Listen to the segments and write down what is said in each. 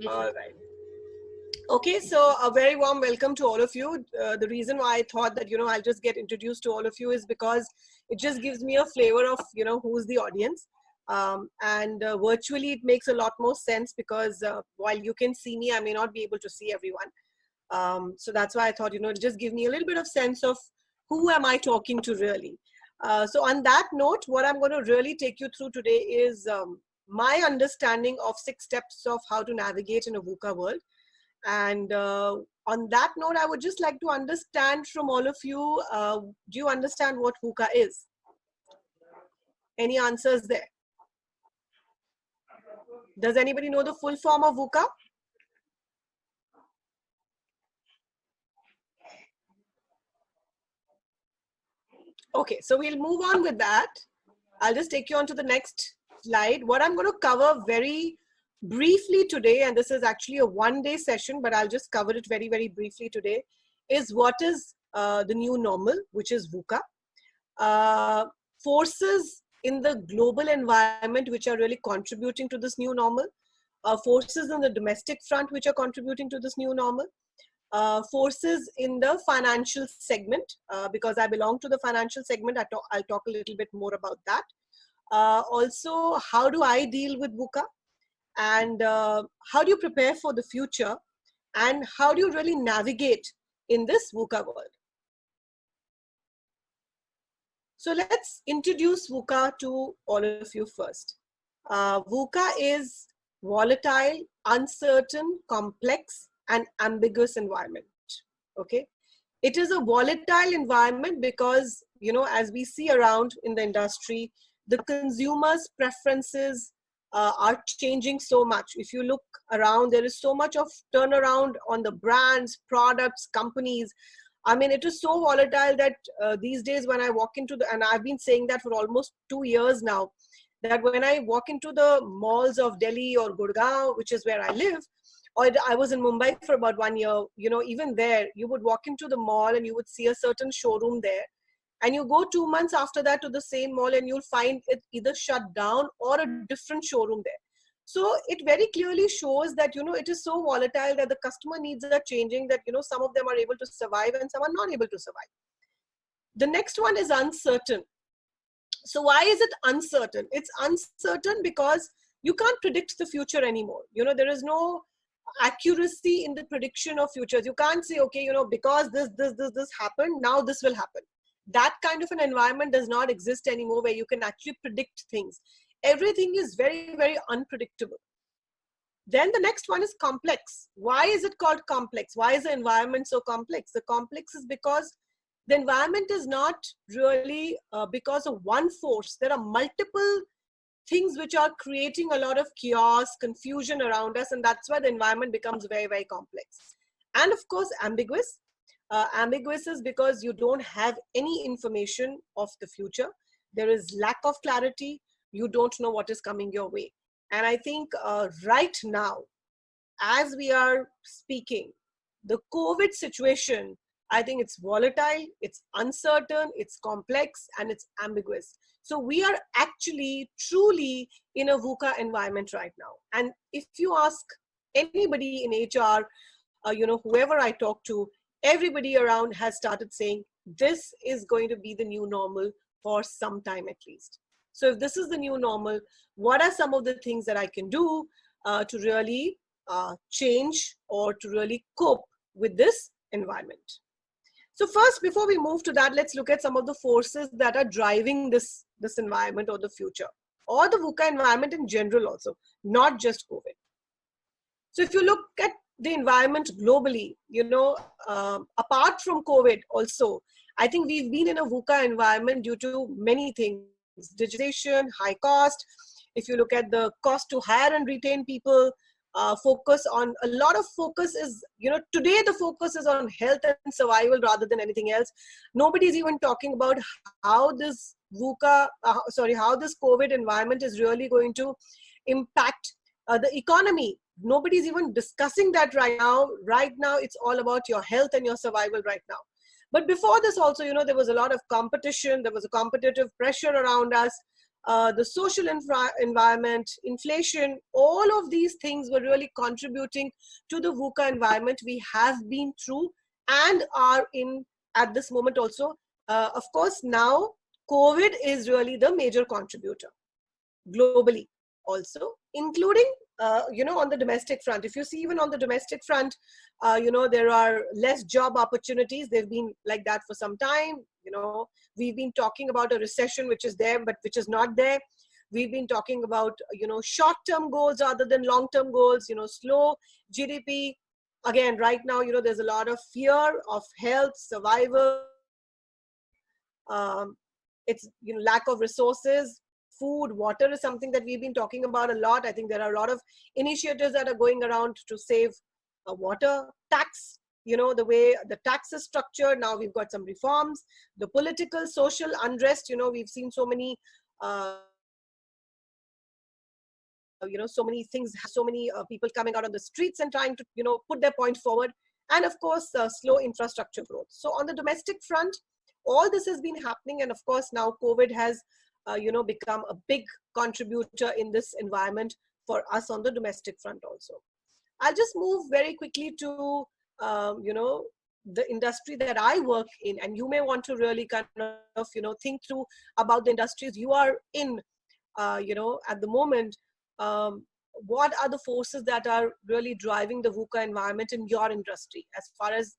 All right. Okay, so a very warm welcome to all of you. The reason why I thought that, I'll just get introduced to all of you is because it just gives me a flavor of, who's the audience. And virtually it makes a lot more sense because while you can see me, I may not be able to see everyone. So that's why I thought, just give me a little bit of sense of who am I talking to really. So on that note, what I'm going to really take you through today is my understanding of 6 steps of how to navigate in a VUCA world. And on that note, I would just like to understand from all of you, do you understand what VUCA is? Any answers there? Does anybody know the full form of VUCA? Okay, so we'll move on with that. I'll just take you on to the next slide. What I'm going to cover very briefly today, and this is actually a one-day session, but I'll just cover it very, very briefly today, is what is the new normal, which is VUCA. Forces in the global environment which are really contributing to this new normal. Forces in the domestic front which are contributing to this new normal. Forces in the financial segment, because I belong to the financial segment. I'll talk a little bit more about that. Also, how do I deal with VUCA? And how do you prepare for the future? And how do you really navigate in this VUCA world? So let's introduce VUCA to all of you first. VUCA is volatile, uncertain, complex, and ambiguous environment. Okay, it is a volatile environment because, as we see around in the industry, the consumers' preferences are changing so much. If you look around, there is so much of turnaround on the brands, products, companies. I mean, it is so volatile that these days when I walk into and I've been saying that for almost 2 years now, that when I walk into the malls of Delhi or Gurgaon, which is where I live, or I was in Mumbai for about 1 year, even there, you would walk into the mall and you would see a certain showroom there. And you go 2 months after that to the same mall and you'll find it either shut down or a different showroom there. So it very clearly shows that, it is so volatile that the customer needs are changing, that, some of them are able to survive and some are not able to survive. The next one is uncertain. So why is it uncertain? It's uncertain because you can't predict the future anymore. There is no accuracy in the prediction of futures. You can't say, okay, because this happened, now this will happen. That kind of an environment does not exist anymore where you can actually predict things. Everything is very, very unpredictable. Then the next one is complex. Why is it called complex? Why is the environment so complex? The complex is because the environment is not really because of one force. There are multiple things which are creating a lot of chaos, confusion around us, and that's why the environment becomes very, very complex. And of course, ambiguous. Ambiguous is because you don't have any information of the future. There is lack of clarity. You don't know what is coming your way. And I think right now, as we are speaking, the COVID situation, I think it's volatile, it's uncertain, it's complex, and it's ambiguous. So we are actually truly in a VUCA environment right now. And if you ask anybody in HR, whoever I talk to, everybody around has started saying, this is going to be the new normal for some time at least. So if this is the new normal, what are some of the things that I can do to really change or to really cope with this environment? So first, before we move to that, let's look at some of the forces that are driving this environment or the future, or the VUCA environment in general also, not just COVID. So if you look at the environment globally, apart from COVID also, I think we've been in a VUCA environment due to many things: digitization, high cost. If you look at the cost to hire and retain people, focus on, a lot of focus is, today the focus is on health and survival rather than anything else. Nobody's even talking about how this how this COVID environment is really going to impact the economy. Nobody's even discussing that right now. Right now, it's all about your health and your survival right now. But before this also, there was a lot of competition. There was a competitive pressure around us. the social environment, inflation, all of these things were really contributing to the VUCA environment we have been through and are in at this moment also. Of course, now COVID is really the major contributor globally also, including, on the domestic front. If you see even on the domestic front, there are less job opportunities. They've been like that for some time. We've been talking about a recession which is there, but which is not there. We've been talking about, short-term goals rather than long-term goals, slow GDP. Again, right now, there's a lot of fear of health, survival. It's, lack of resources. Food, water is something that we've been talking about a lot. I think there are a lot of initiatives that are going around to save water. Tax, the way the tax is structured. Now we've got some reforms. The political, social unrest, we've seen so many, so many things, so many people coming out on the streets and trying to, put their point forward. And of course, slow infrastructure growth. So on the domestic front, all this has been happening. And of course, now COVID has become a big contributor in this environment for us on the domestic front also. I'll just move very quickly to, the industry that I work in, and you may want to really kind of, think through about the industries you are in, at the moment. What are the forces that are really driving the VUCA environment in your industry? As far as,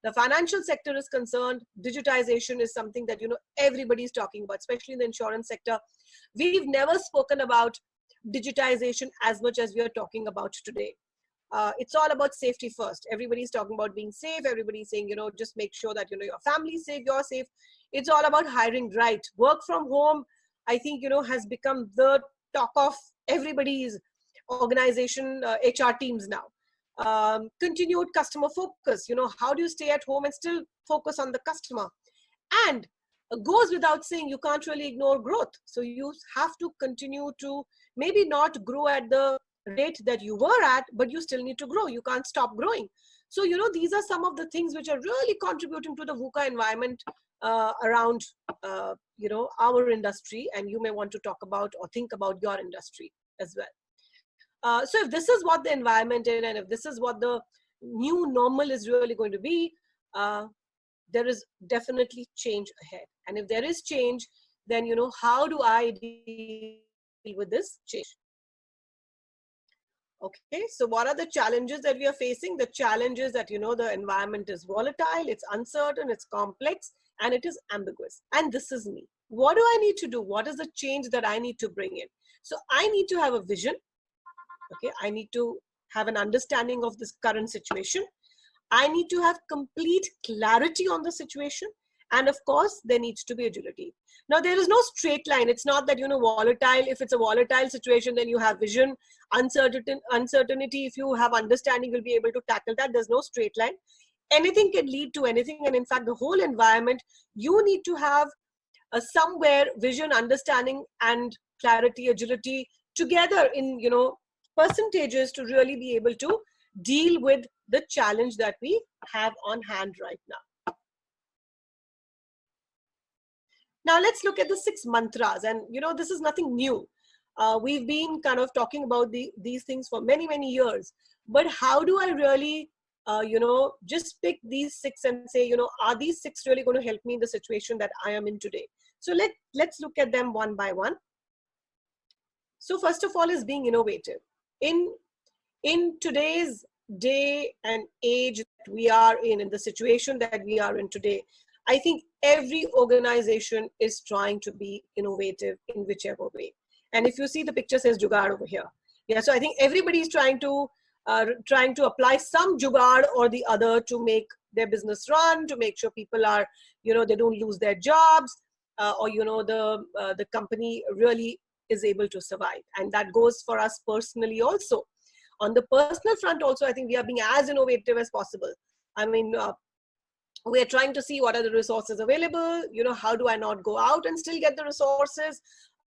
the financial sector is concerned, digitization is something that, everybody's talking about, especially in the insurance sector. We've never spoken about digitization as much as we are talking about today. It's all about safety first. Everybody's talking about being safe. Everybody's saying, just make sure that, your family's safe, you're safe. It's all about hiring right. Work from home, I think, has become the talk of everybody's organization, HR teams now. Continued customer focus, how do you stay at home and still focus on the customer? And goes without saying, you can't really ignore growth. So you have to continue to maybe not grow at the rate that you were at, but you still need to grow. You can't stop growing. So, these are some of the things which are really contributing to the VUCA environment around, our industry. And you may want to talk about or think about your industry as well. So if this is what the environment is, and if this is what the new normal is really going to be, there is definitely change ahead. And if there is change, then, how do I deal with this change? Okay, so what are the challenges that we are facing? The challenge is that, the environment is volatile, it's uncertain, it's complex, and it is ambiguous. And this is me. What do I need to do? What is the change that I need to bring in? So I need to have a vision. Okay, I need to have an understanding of this current situation. I need to have complete clarity on the situation. And of course, there needs to be agility. Now, there is no straight line. It's not that, volatile. If it's a volatile situation, then you have vision, uncertainty. If you have understanding, you'll be able to tackle that. There's no straight line. Anything can lead to anything. And in fact, the whole environment, you need to have somewhere vision, understanding, and clarity, agility together in, percentages to really be able to deal with the challenge that we have on hand right now. Now let's look at the 6 mantras, and this is nothing new. We've been kind of talking about these things for many, many years, but how do I really, just pick these 6 and say, are these 6 really going to help me in the situation that I am in today? So let's look at them one by one. So first of all is being innovative. In today's day and age that we are in the situation that we are in today, I think every organization is trying to be innovative in whichever way. And if you see, the picture says jugaad over here. Yeah, so I think everybody is trying to apply some jugaad or the other to make their business run, to make sure people are, they don't lose their jobs, or the company really is able to survive. And that goes for us personally also. On the personal front also, I think we are being as innovative as possible. I mean, we are trying to see what are the resources available, how do I not go out and still get the resources?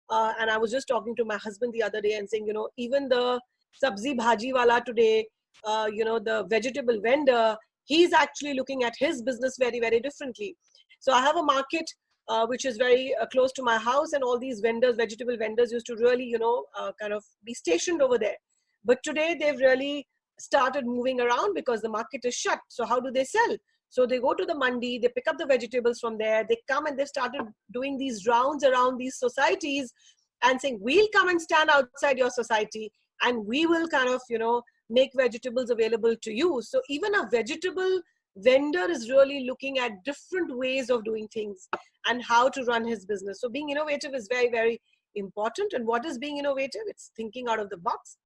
And I was just talking to my husband the other day and saying, even the sabzi bhaji wala today, the vegetable vendor, he's actually looking at his business very, very differently. So I have a market which is very close to my house, and all these vendors, vegetable vendors, used to really, kind of be stationed over there. But today they've really started moving around because the market is shut. So how do they sell? So they go to the mandi, they pick up the vegetables from there, they come and they've started doing these rounds around these societies and saying, we'll come and stand outside your society and we will kind of, make vegetables available to you. So even a vegetable vendor is really looking at different ways of doing things and how to run his business. So being innovative is very, very important. And what is being innovative? It's thinking out of the box.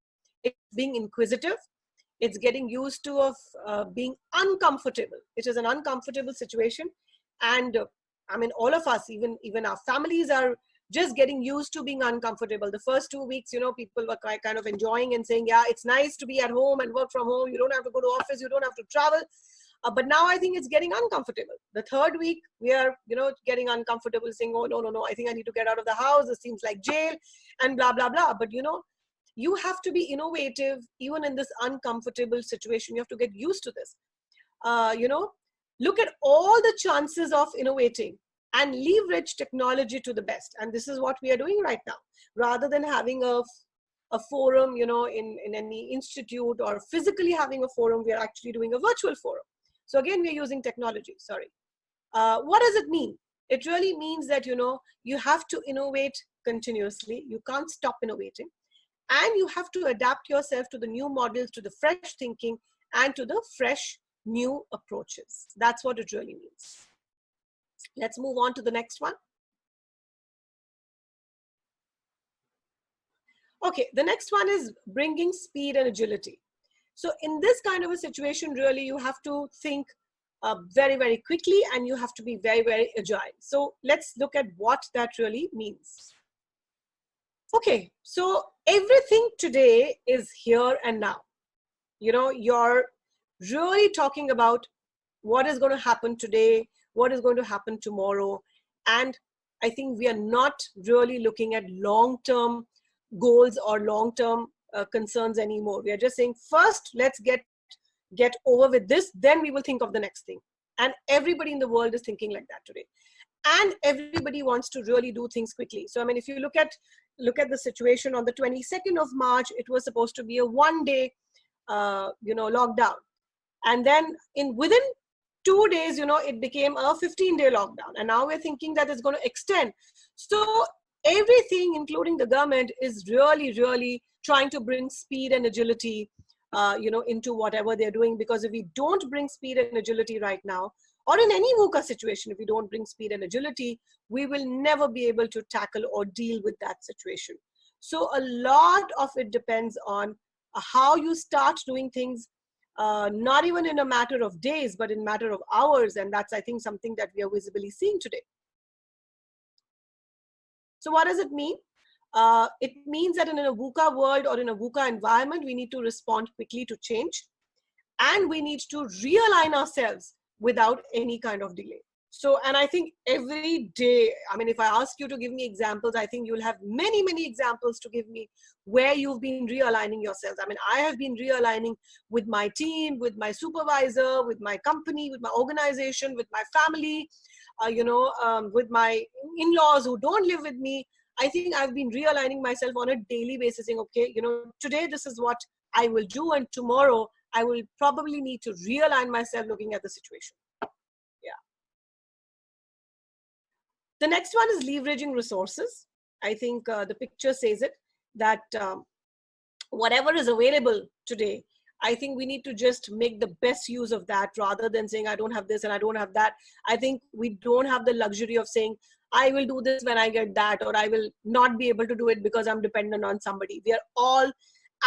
It's being inquisitive. It's getting used to of being uncomfortable. It is an uncomfortable situation. And I mean, all of us, even our families are just getting used to being uncomfortable. The first 2 weeks, people were kind of enjoying and saying, yeah, it's nice to be at home and work from home. You don't have to go to office. You don't have to travel. But now I think it's getting uncomfortable. The third week, we are, getting uncomfortable, saying, oh, no, I think I need to get out of the house. This seems like jail and blah, blah, blah. But, you have to be innovative even in this uncomfortable situation. You have to get used to this. Look at all the chances of innovating and leverage technology to the best. And this is what we are doing right now. Rather than having a forum, in any institute or physically having a forum, we are actually doing a virtual forum. So again, we're using technology, sorry. What does it mean? It really means that, you have to innovate continuously. You can't stop innovating. And you have to adapt yourself to the new models, to the fresh thinking, and to the fresh new approaches. That's what it really means. Let's move on to the next one. Okay, the next one is bringing speed and agility. So in this kind of a situation, really, you have to think very, very quickly, and you have to be very, very agile. So let's look at what that really means. Okay, so everything today is here and now. You're really talking about what is going to happen today, what is going to happen tomorrow. And I think we are not really looking at long-term goals or long-term concerns anymore. We are just saying, first, let's get over with this, then we will think of the next thing. And everybody in the world is thinking like that today. And everybody wants to really do things quickly. So, I mean, if you look at the situation on the 22nd of March, it was supposed to be a one-day, lockdown. And then within 2 days, it became a 15-day lockdown. And now we're thinking that it's going to extend. So everything, including the government, is really, really trying to bring speed and agility, into whatever they're doing. Because if we don't bring speed and agility right now, or in any VUCA situation, if we don't bring speed and agility, we will never be able to tackle or deal with that situation. So a lot of it depends on how you start doing things, not even in a matter of days, but in a matter of hours. And that's, I think, something that we are visibly seeing today. So what does it mean? It means that in a VUCA world or in a VUCA environment, we need to respond quickly to change. And we need to realign ourselves without any kind of delay. So, and I think every day, I mean, if I ask you to give me examples, I think you'll have many, many examples to give me where you've been realigning yourselves. I mean, I have been realigning with my team, with my supervisor, with my company, with my organization, with my family, with my in-laws who don't live with me. I think I've been realigning myself on a daily basis, saying, okay, today this is what I will do, and tomorrow I will probably need to realign myself looking at the situation. Yeah. The next one is leveraging resources. I think the picture says it, that whatever is available today, I think we need to just make the best use of that rather than saying, I don't have this and I don't have that. I think we don't have the luxury of saying, I will do this when I get that, or I will not be able to do it because I'm dependent on somebody. We are all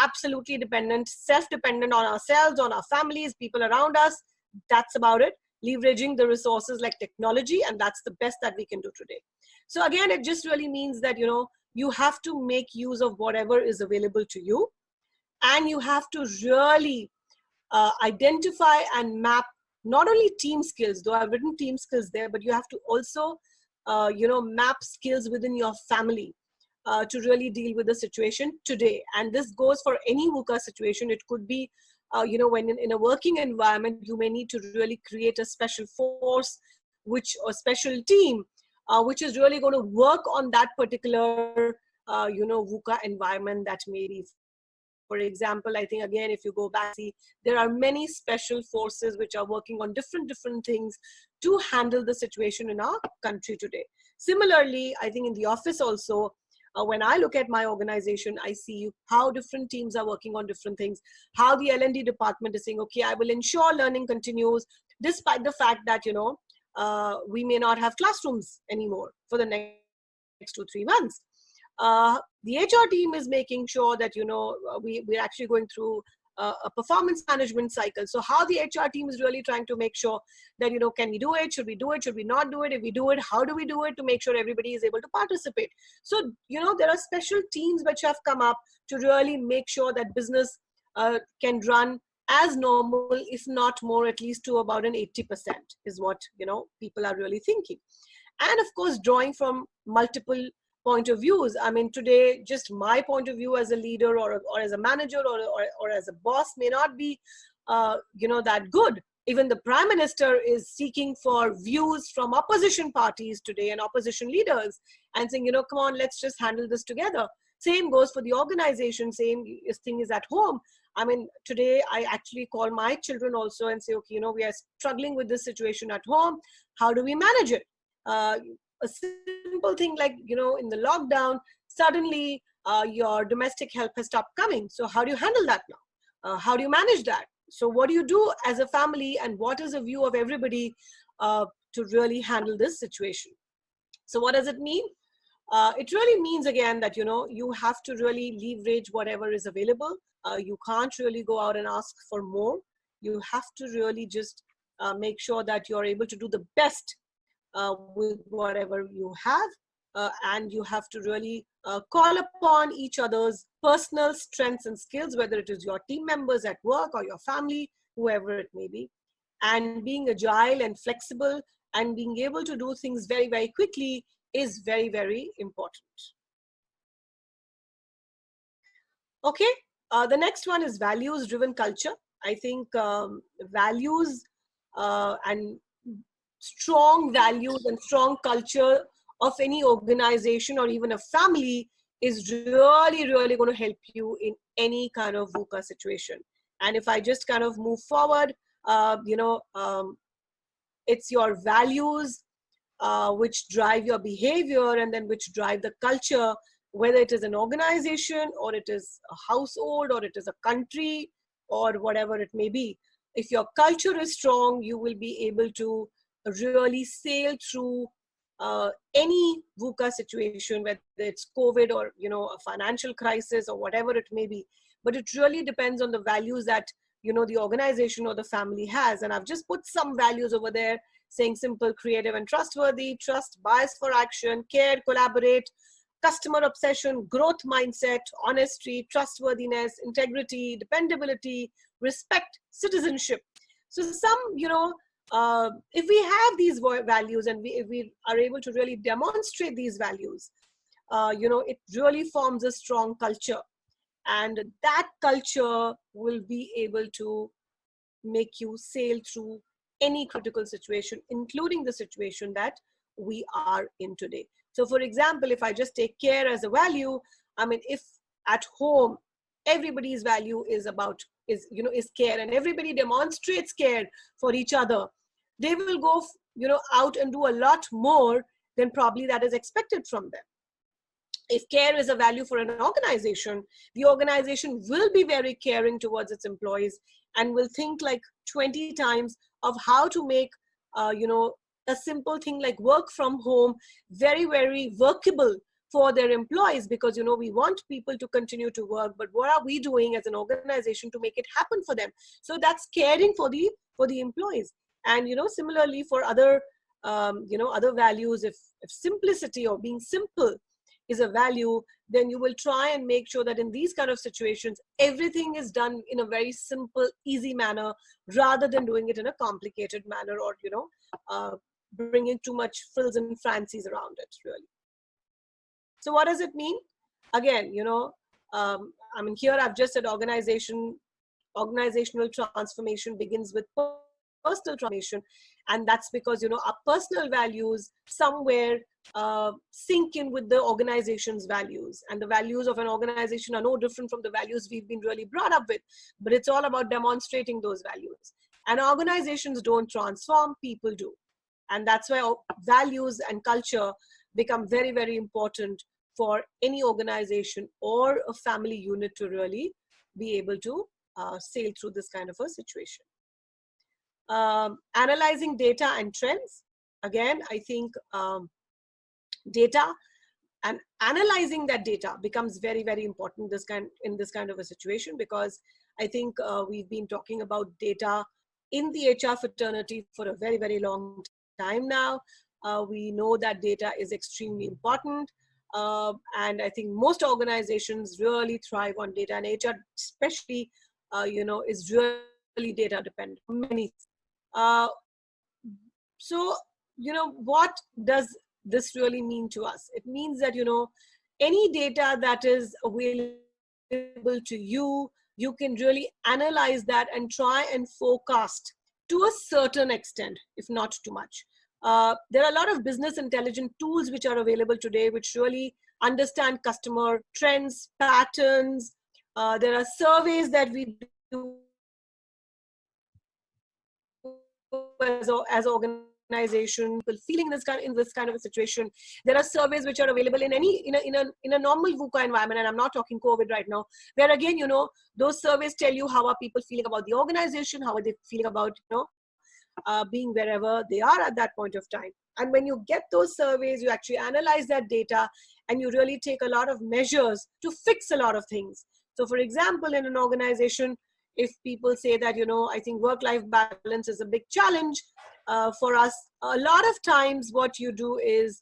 absolutely dependent, self-dependent on ourselves, on our families, people around us. That's about it. Leveraging the resources like technology, and that's the best that we can do today. So again, it just really means that, you have to make use of whatever is available to you, and you have to really identify and map not only team skills, though I've written team skills there, but you have to also, map skills within your family to really deal with the situation today. And this goes for any VUCA situation. It could be, when in a working environment, you may need to really create a special force, or special team, which is really going to work on that particular, VUCA environment that may be. For example, I think again, if you go back, see, there are many special forces which are working on different things to handle the situation in our country today. Similarly, I think in the office also, when I look at my organization, I see how different teams are working on different things, how the L&D department is saying, okay, I will ensure learning continues, despite the fact that, we may not have classrooms anymore for the next 2-3 months. The HR team is making sure that, we're actually going through a performance management cycle. So how the HR team is really trying to make sure that, can we do it? Should we do it? Should we not do it? If we do it, how do we do it to make sure everybody is able to participate? So, there are special teams which have come up to really make sure that business can run as normal, if not more, at least to about an 80% is what, people are really thinking. And of course, drawing from multiple point of views. I mean, today, just my point of view as a leader or as a manager or as a boss may not be, that good. Even the Prime Minister is seeking for views from opposition parties today and opposition leaders and saying, come on, let's just handle this together. Same goes for the organization. Same thing is at home. I mean, today I actually call my children also and say, okay, we are struggling with this situation at home. How do we manage it? A simple thing like, in the lockdown, suddenly your domestic help has stopped coming. So how do you handle that now? How do you manage that? So what do you do as a family, and what is a view of everybody to really handle this situation? So what does it mean? It really means, again, that, you have to really leverage whatever is available. You can't really go out and ask for more. You have to really just make sure that you're able to do the best with whatever you have, and you have to really call upon each other's personal strengths and skills, whether it is your team members at work or your family, whoever it may be, and being agile and flexible and being able to do things very, very quickly is very, very important. Okay, the next one is values driven culture. I think values and strong values and strong culture of any organization or even a family is really, really going to help you in any kind of VUCA situation. And if I just kind of move forward, it's your values which drive your behavior and then which drive the culture, whether it is an organization or it is a household or it is a country or whatever it may be. If your culture is strong, you will be able to really sail through any VUCA situation, whether it's COVID or, a financial crisis or whatever it may be. But it really depends on the values that, the organization or the family has. And I've just put some values over there saying simple, creative, and trustworthy, trust, bias for action, care, collaborate, customer obsession, growth mindset, honesty, trustworthiness, integrity, dependability, respect, citizenship. So some, if we have these values and if we are able to really demonstrate these values, it really forms a strong culture. And that culture will be able to make you sail through any critical situation, including the situation that we are in today. So for example, if I just take care as a value, I mean, if at home, everybody's value is care, and everybody demonstrates care for each other, they will go, out and do a lot more than probably that is expected from them. If care is a value for an organization, the organization will be very caring towards its employees and will think like 20 times of how to make, a simple thing like work from home very, very workable for their employees, because, we want people to continue to work, but what are we doing as an organization to make it happen for them? So that's caring for the employees. And, similarly for other, other values, if simplicity or being simple is a value, then you will try and make sure that in these kind of situations, everything is done in a very simple, easy manner, rather than doing it in a complicated manner or, bringing too much frills and fancies around it, really. So what does it mean? Again, here I've just said organizational transformation begins with personal transformation. And that's because, our personal values somewhere sync in with the organization's values. And the values of an organization are no different from the values we've been really brought up with, but it's all about demonstrating those values. And organizations don't transform, people do. And that's why values and culture become very, very important for any organization or a family unit to really be able to sail through this kind of a situation. Analyzing data and trends. Again, I think data and analyzing that data becomes very, very important in this kind of a situation, because I think we've been talking about data in the HR fraternity for a very, very long time now. We know that data is extremely important. And I think most organizations really thrive on data, and HR especially, is really data dependent. Many. So, what does this really mean to us? It means that, any data that is available to you, you can really analyze that and try and forecast to a certain extent, if not too much. There are a lot of business intelligence tools which are available today, which really understand customer trends, patterns. There are surveys that we do as organization, people feeling in this kind of a situation. There are surveys which are available in a normal VUCA environment, and I'm not talking COVID right now, where again, those surveys tell you how are people feeling about the organization, how are they feeling about being wherever they are at that point of time. And when you get those surveys, you actually analyze that data, and you really take a lot of measures to fix a lot of things. So for example, in an organization, if people say that, I think work-life balance is a big challenge for us, a lot of times what you do is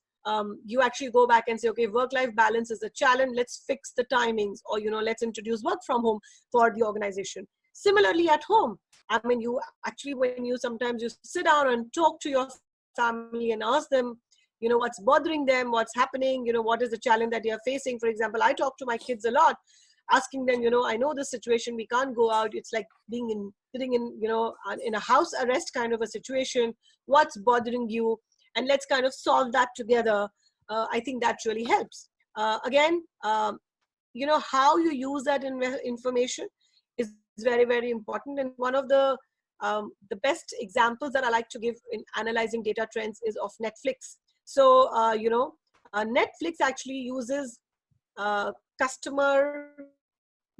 you actually go back and say, okay, work-life balance is a challenge, let's fix the timings, or, let's introduce work from home for the organization. Similarly at home, I mean, you actually, when you sometimes you sit down and talk to your family and ask them, what's bothering them, what's happening, what is the challenge that they are facing. For example, I talk to my kids a lot, asking them, I know this situation, we can't go out. It's like sitting in a house arrest kind of a situation. What's bothering you? And let's kind of solve that together. I think that really helps. Again, how you use that information is very, very important. And one of the best examples that I like to give in analyzing data trends is of Netflix. So, Netflix actually uses customer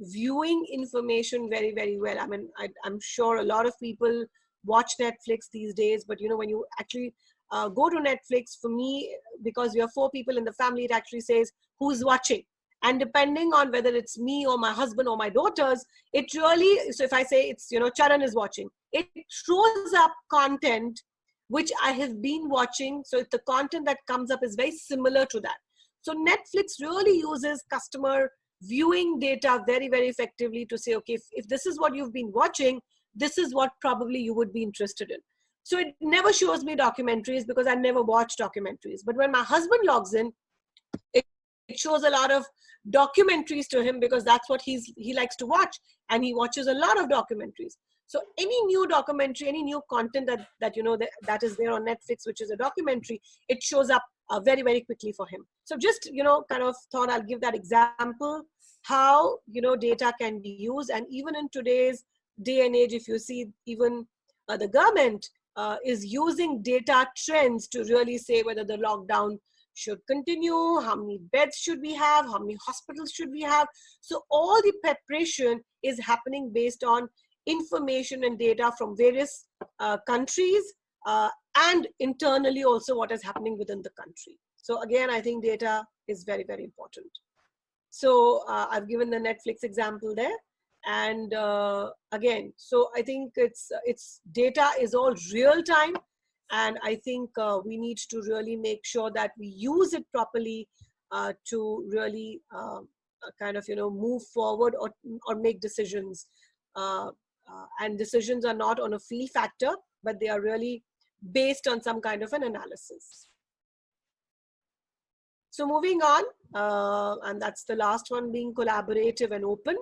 viewing information very, very well. I mean, I'm sure a lot of people watch Netflix these days, but when you actually go to Netflix, for me, because we are 4 people in the family, it actually says who's watching. And depending on whether it's me or my husband or my daughters, it really, so if I say it's, Charan is watching, it throws up content which I have been watching. So if the content that comes up is very similar to that. So Netflix really uses customer viewing data very, very effectively to say, okay, if this is what you've been watching, this is what probably you would be interested in. So it never shows me documentaries because I never watch documentaries. But when my husband logs in, it shows a lot of documentaries to him because that's what he likes to watch, and he watches a lot of documentaries. So any new documentary, any new content that is there on Netflix, which is a documentary, it shows up very, very quickly for him. So just, kind of thought I'll give that example, how, data can be used. And even in today's day and age, if you see, even the government is using data trends to really say whether the lockdown should continue, how many beds should we have, how many hospitals should we have. So all the preparation is happening based on information and data from various countries and internally also what is happening within the country. So again, I think data is very, very important. So I've given the Netflix example there. And again, so I think it's data is all real time. And I think we need to really make sure that we use it properly to really kind of, move forward or make decisions. And decisions are not on a feel factor, but they are really based on some kind of an analysis. So moving on, and that's the last one, being collaborative and open.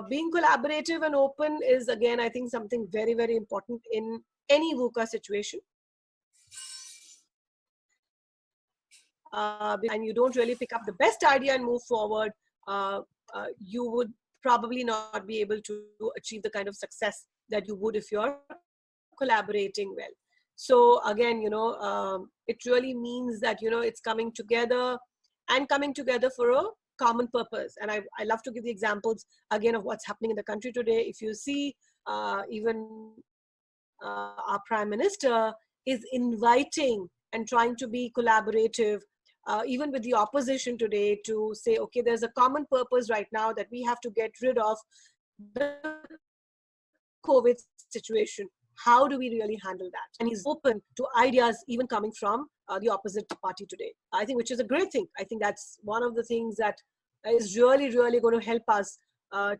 Being collaborative and open is, again, I think something very, very important in any VUCA situation. and you don't really pick up the best idea and move forward, you would probably not be able to achieve the kind of success that you would if you're collaborating well. So again, it really means that, it's coming together and coming together for a common purpose. And I love to give the examples again of what's happening in the country today. If you see, even our Prime Minister is inviting and trying to be collaborative, even with the opposition today, to say, okay, there's a common purpose right now that we have to get rid of the COVID situation. How do we really handle that? And he's open to ideas even coming from the opposite party today, I think, which is a great thing. I think that's one of the things that is really, really going to help us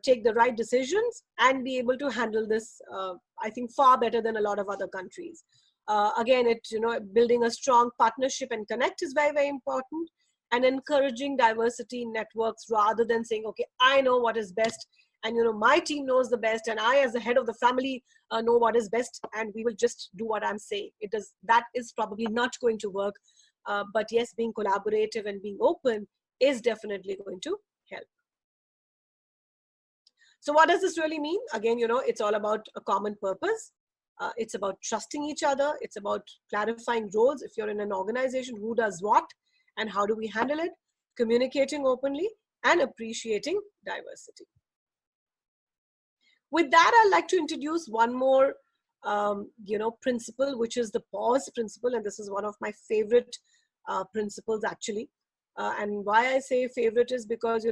take the right decisions and be able to handle this, I think, far better than a lot of other countries. Again, building a strong partnership and connect is very, very important, and encouraging diversity in networks rather than saying, okay, I know what is best, and my team knows the best, and I as the head of the family know what is best, and we will just do what I'm saying. That is probably not going to work. But yes, being collaborative and being open is definitely going to help. So what does this really mean? Again, it's all about a common purpose. It's about trusting each other. It's about clarifying roles. If you're in an organization, who does what and how do we handle it? Communicating openly and appreciating diversity. With that, I'd like to introduce one more, principle, which is the pause principle. And this is one of my favorite principles, actually. And why I say favorite is because,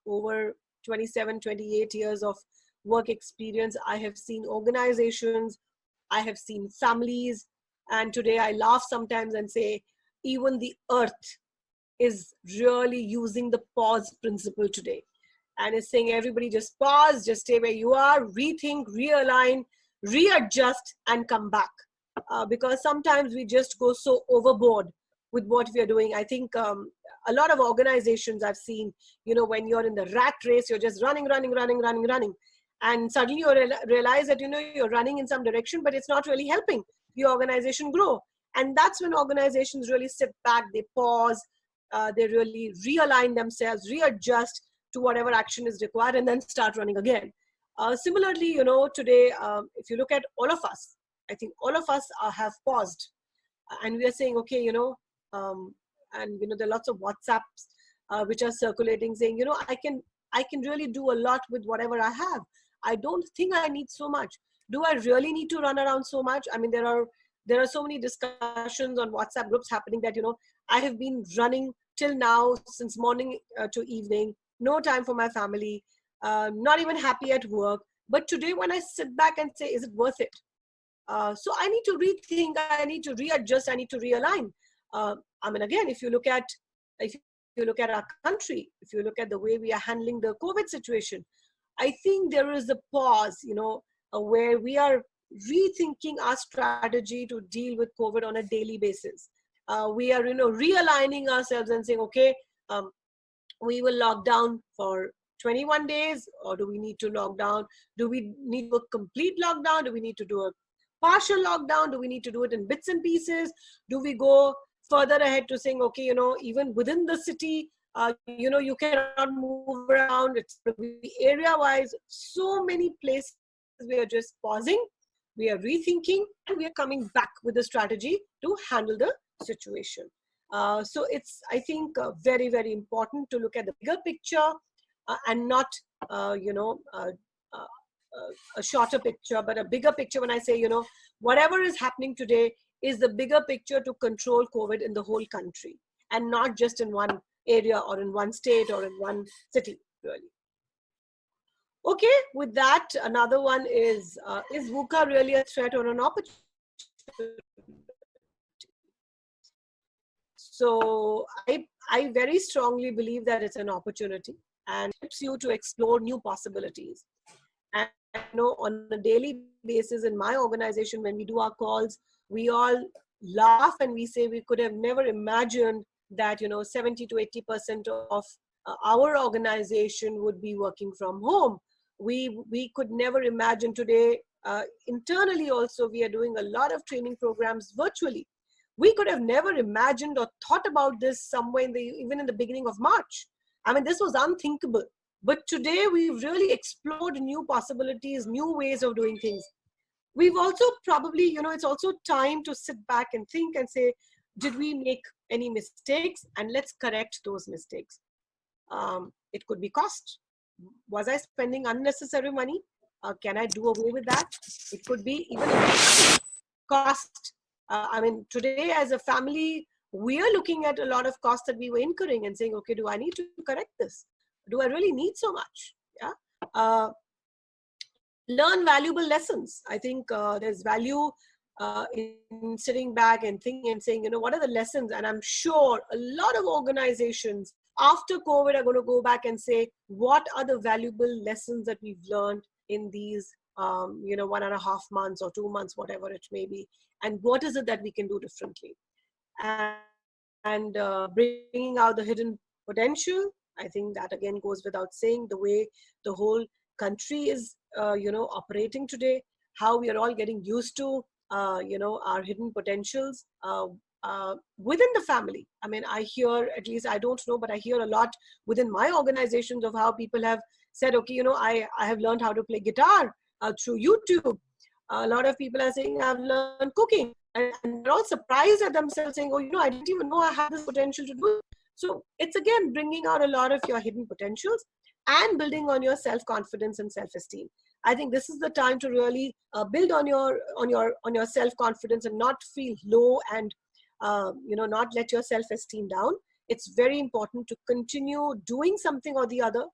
over 27, 28 years of work experience, I have seen organizations, I have seen families, and today I laugh sometimes and say, even the earth is really using the pause principle today. And it's saying, everybody just pause, just stay where you are, rethink, realign, readjust, and come back. Because sometimes we just go so overboard with what we are doing. I think a lot of organizations I've seen, when you're in the rat race, you're just running. And suddenly you realize that, you're running in some direction, but it's not really helping the organization grow. And that's when organizations really sit back, they pause, they really realign themselves, readjust to whatever action is required, and then start running again. Similarly, today, if you look at all of us, I think all of us have paused, and we are saying, okay, and there are lots of WhatsApps which are circulating saying, I can really do a lot with whatever I have. I don't think I need so much. Do I really need to run around so much? I mean, there are so many discussions on WhatsApp groups happening that, I have been running till now since morning to evening, no time for my family, not even happy at work. But today when I sit back and say, is it worth it? So I need to rethink, I need to readjust, I need to realign. Again, if you look at our country, if you look at the way we are handling the COVID situation, I think there is a pause, where we are rethinking our strategy to deal with COVID on a daily basis. We are, realigning ourselves and saying, okay, we will lock down for 21 days, or do we need to lock down? Do we need a complete lockdown? Do we need to do a partial lockdown? Do we need to do it in bits and pieces? Do we go further ahead to saying, okay, even within the city, you cannot move around, it's area-wise. So many places we are just pausing, we are rethinking, and we are coming back with a strategy to handle the situation. So it's, I think, very, very important to look at the bigger picture and not, a shorter picture, but a bigger picture. When I say, whatever is happening today is the bigger picture to control COVID in the whole country, and not just in one area or in one state or in one city, really. Okay, with that, another one is VUCA really a threat or an opportunity? So I very strongly believe that it's an opportunity and helps you to explore new possibilities. And on a daily basis in my organization, when we do our calls, we all laugh and we say we could have never imagined that 70 to 80% of our organization would be working from home. We could never imagine today. Internally also, we are doing a lot of training programs virtually. We could have never imagined or thought about this somewhere even in the beginning of March. I mean, this was unthinkable. But today we've really explored new possibilities, new ways of doing things. We've also probably, it's also time to sit back and think and say, did we make any mistakes? And let's correct those mistakes. It could be cost. Was I spending unnecessary money? Can I do away with that? It could be even cost. I mean, today as a family, we are looking at a lot of costs that we were incurring and saying, okay, do I need to correct this? Do I really need so much? Yeah. Learn valuable lessons. I think there's value in sitting back and thinking and saying, what are the lessons? And I'm sure a lot of organizations after COVID are going to go back and say, what are the valuable lessons that we've learned in these, 1.5 months or 2 months, whatever it may be, and what is it that we can do differently? And bringing out the hidden potential. I think that again goes without saying, the way the whole country is, operating today, how we are all getting used to, our hidden potentials within the family. I mean, I hear, at least I don't know, but I hear a lot within my organizations of how people have said, okay, I have learned how to play guitar through YouTube. A lot of people are saying, I've learned cooking. And they're all surprised at themselves saying, oh, I didn't even know I had this potential to do it. So it's again bringing out a lot of your hidden potentials and building on your self-confidence and self-esteem. I think this is the time to really build on your self-confidence and not feel low and not let your self-esteem down. It's very important to continue doing something or the other,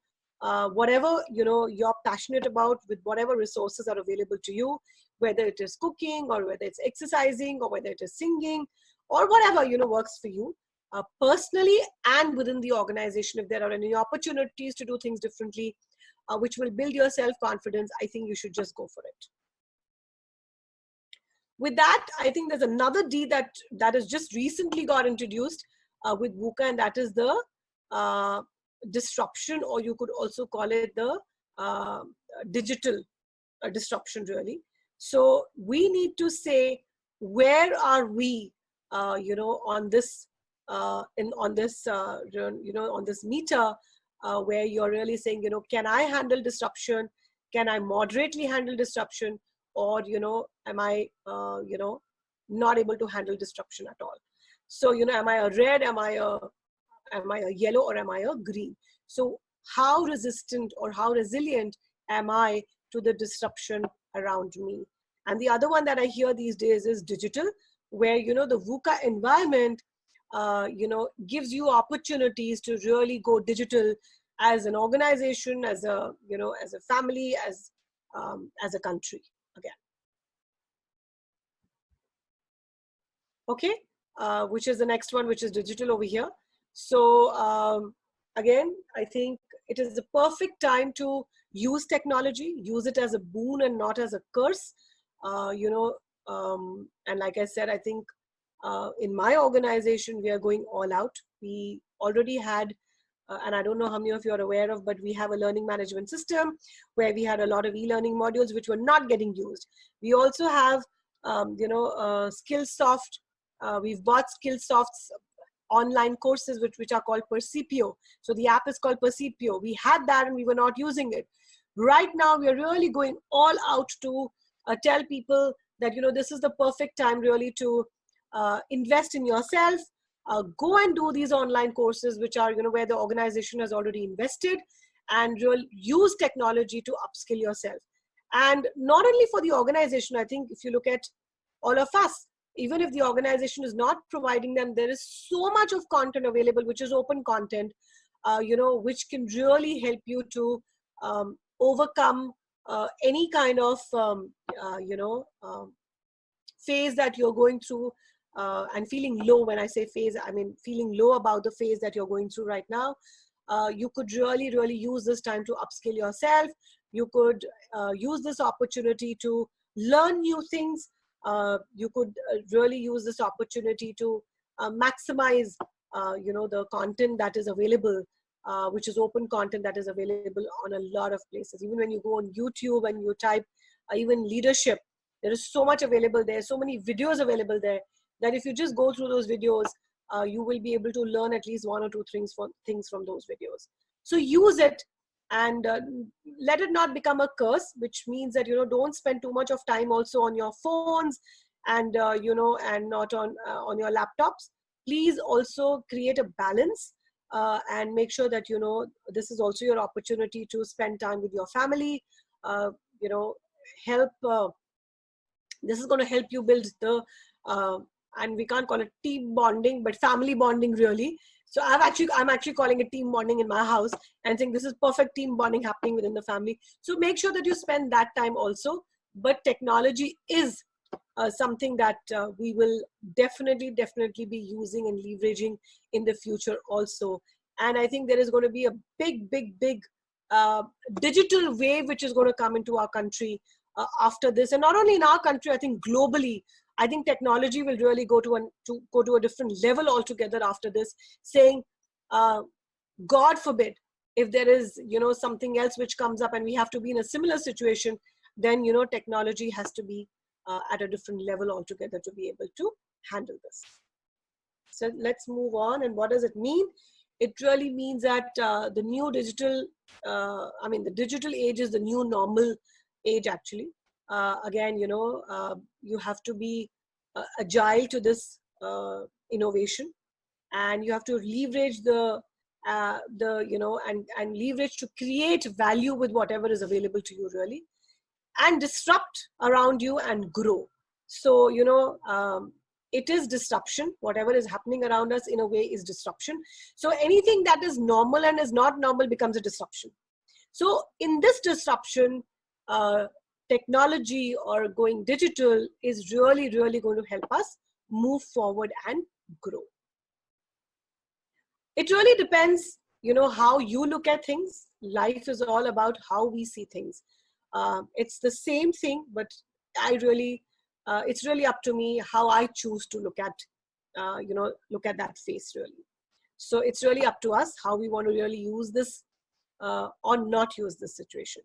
whatever you're passionate about, with whatever resources are available to you, whether it is cooking or whether it's exercising or whether it is singing or whatever works for you. Personally and within the organization, if there are any opportunities to do things differently, which will build your self-confidence, I think you should just go for it. With that, I think there's another D that has just recently got introduced with VUCA, and that is the disruption, or you could also call it the digital disruption, really. So we need to say, where are we, on this on this meter, where you're really saying, can I handle disruption? Can I moderately handle disruption? Or, am I, not able to handle disruption at all? So, am I a red? Am I a yellow, or am I a green? So how resistant or how resilient am I to the disruption around me? And the other one that I hear these days is digital, where, the VUCA environment, gives you opportunities to really go digital as an organization, as a, as a family, as a country again. Okay, which is the next one, which is digital over here. So again, I think it is the perfect time to use technology, use it as a boon and not as a curse. And like I said, I think in my organization, we are going all out. We already had, and I don't know how many of you are aware of, but we have a learning management system where we had a lot of e-learning modules which were not getting used. We also have, Skillsoft. We've bought Skillsoft's online courses, which are called Percipio. So the app is called Percipio. We had that and we were not using it. Right now, we are really going all out to tell people that, this is the perfect time really to invest in yourself. Go and do these online courses, which are, where the organization has already invested, and really use technology to upskill yourself. And not only for the organization, I think if you look at all of us, even if the organization is not providing them, there is so much of content available, which is open content, which can really help you to overcome any kind of, phase that you're going through, and feeling low. When I say phase, I mean feeling low about the phase that you're going through right now. You could really, really use this time to upskill yourself. You could use this opportunity to learn new things. You could really use this opportunity to maximize, the content that is available, which is open content that is available on a lot of places. Even when you go on YouTube and you type even leadership, there is so much available there, so many videos available there. that if you just go through those videos, you will be able to learn at least one or two things from those videos. So use it, and let it not become a curse, which means that, don't spend too much of time also on your phones, and and not on your laptops. Please also create a balance, and make sure that this is also your opportunity to spend time with your family. uh, Help, this is going to help you build the uh, and we can't call it team bonding, but family bonding, really. So I'm actually calling it team bonding in my house, and think this is perfect team bonding happening within the family. So make sure that you spend that time also. But technology is something that we will definitely be using and leveraging in the future also. And I think there is going to be a big uh, digital wave which is going to come into our country after this. And not only in our country, I think globally, I think technology will really go to a different level altogether after this, saying, uh, God forbid, if there is, something else which comes up and we have to be in a similar situation, then, technology has to be at a different level altogether to be able to handle this. So let's move on. And what does it mean? It really means that the new digital, the digital age is the new normal age, actually. Again, you have to be agile to this innovation, and you have to leverage and leverage to create value with whatever is available to you, really, and disrupt around you and grow. So, it is disruption. Whatever is happening around us, in a way, is disruption. So anything that is normal and is not normal becomes a disruption. So in this disruption, technology or going digital is really going to help us move forward and grow. It really depends, how you look at things. Life is all about how we see things. It's the same thing, but it's really up to me how I choose to look at that face, really. So it's really up to us how we want to really use this or not use this situation.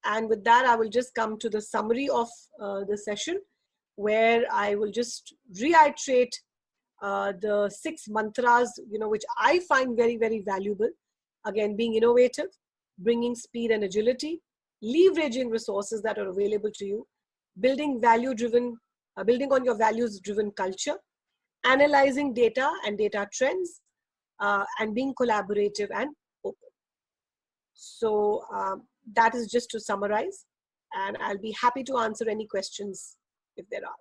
And with that, I will just come to the summary of the session, where I will just reiterate the 6 mantras, which I find very valuable. Again, being innovative, bringing speed and agility, leveraging resources that are available to you, building building on your values-driven culture, analyzing data and data trends, and being collaborative and open. So that is just to summarize, and I'll be happy to answer any questions if there are.